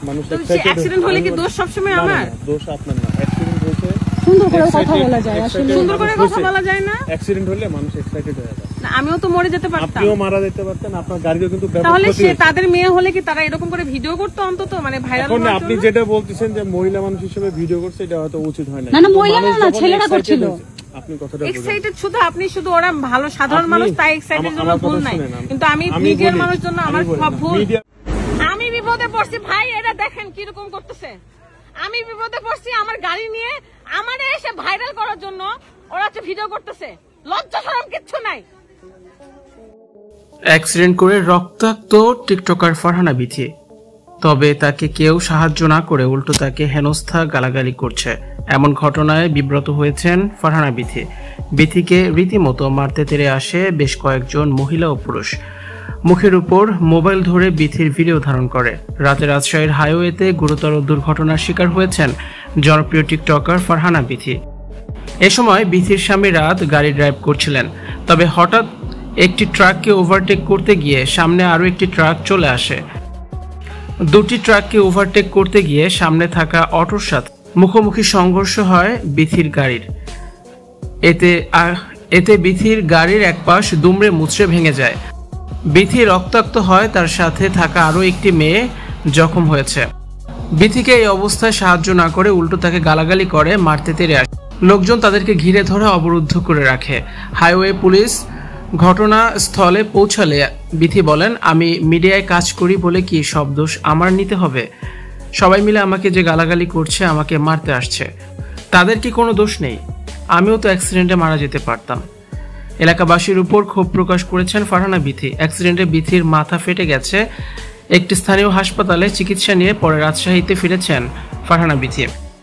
মানুষ অ্যাক্সিডেন্ট হলে কি দোষ সবসময় আমার? দোষ আপনার না, অ্যাক্সিডেন্ট হয়েছে সুন্দর করে কথা বলা যায়, আসলে সুন্দর করে কথা বলা যায় না। অ্যাক্সিডেন্ট হলে মানুষ এক্সাইটেড হয়ে যায়। না, আমিও তো মরে যেতে পারতাম। আপনিও মারা যেতে পারতেন, আপনার গাড়িও কিন্তু ব্যাপক তাহলে ক্ষতি সে হয়েছে। তাদের মেয়ে হলে কি তারা এরকম করে ভিডিও করতো অন্তত, মানে ভাইরাল এখন হওয়ার আপনি জন্য? যেটা বলতেছেন যে মহিলা মানুষ হিসেবে ভিডিও করছে, এটা হয়তো উচিত হয় না। না না, মহিলা না, ছেলেরা করছিল। আপনি কথাটা বুঝুন। এক্সাইটেড শুধু আপনি, শুধু ওরা ভালো সাধারণ মানুষ তাই এক্সাইটেড জন্য ভুল নাই, কিন্তু আমি মিডিয়ার মানুষ জন্য আমার সব ভুল। আমি বিপদে পড়ছি ভাই, এটা দেখেন কিরকম করতেছে। আমি বিপদে পড়ছি আমার গাড়ি নিয়ে, আমারে এসে ভাইরাল করার জন্য ওরা হচ্ছে ভিডিও করতেছে। লজ্জা শরম কিচ্ছু নাই। অ্যাক্সিডেন্ট করে রক্তাক্ত টিকটকার ফারহানা বিথি, তবে তাকে কেউ সাহায্য না করে উল্টো তাকে হেনস্থা গালাগালি করছে। এমন ঘটনায় বিব্রত হয়েছেন ফারহানা বিথি। বিথিকে রীতিমতো মারতে তেড়ে আসে বেশ কয়েকজন মহিলা ও পুরুষ। মুখের উপর মোবাইল ধরে বিথির ভিডিও ধারণ করে। রাতে রাজশাহীর হাইওয়েতে গুরুতর দুর্ঘটনার শিকার হয়েছেন জনপ্রিয় টিকটকার ফারহানা বিথি। এ সময় বিথির স্বামী রাত গাড়ি ড্রাইভ করছিলেন, তবে হঠাৎ একটি ট্রাককে ওভারটেক করতে গিয়ে সামনে আরও একটি ট্রাক চলে আসে। দুটি ট্রাককে ওভারটেক করতে গিয়ে সামনে থাকা অটোর সাথে মুখোমুখি সংঘর্ষ হয় বিথির গাড়ির। এতে বিথির গাড়ির এক পাশ দুমড়ে মুচড়ে ভেঙে যায়। বিথি রক্তাক্ত হয়, তার সাথে থাকা আরও একটি মেয়ে জখম হয়েছে। বিথিকে এই অবস্থায় সাহায্য না করে উল্টো তাকে গালাগালি করে মারতে তেড়ে আসে। লোকজন তাদেরকে ঘিরে ধরে অবরুদ্ধ করে রাখে। হাইওয়ে পুলিশ ঘটনাস্থলে পৌঁছালে বিথি বলেন, আমি মিডিয়ায় কাজ করি বলে কি সব দোষ আমার নিতে হবে? সবাই মিলে আমাকে যে গালাগালি করছে, আমাকে মারতে আসছে, তাদের কি কোনো দোষ নেই? আমিও তো অ্যাক্সিডেন্টে মারা যেতে পারতাম। এলাকাবাসীর উপর ক্ষোভ প্রকাশ করেছেন ফারহানা বিথি। অ্যাক্সিডেন্টে বিথির মাথা ফেটে গেছে। একটি স্থানীয় হাসপাতালে চিকিৎসা নিয়ে পরে রাজশাহীতে ফিরেছেন ফারহানা বিথি।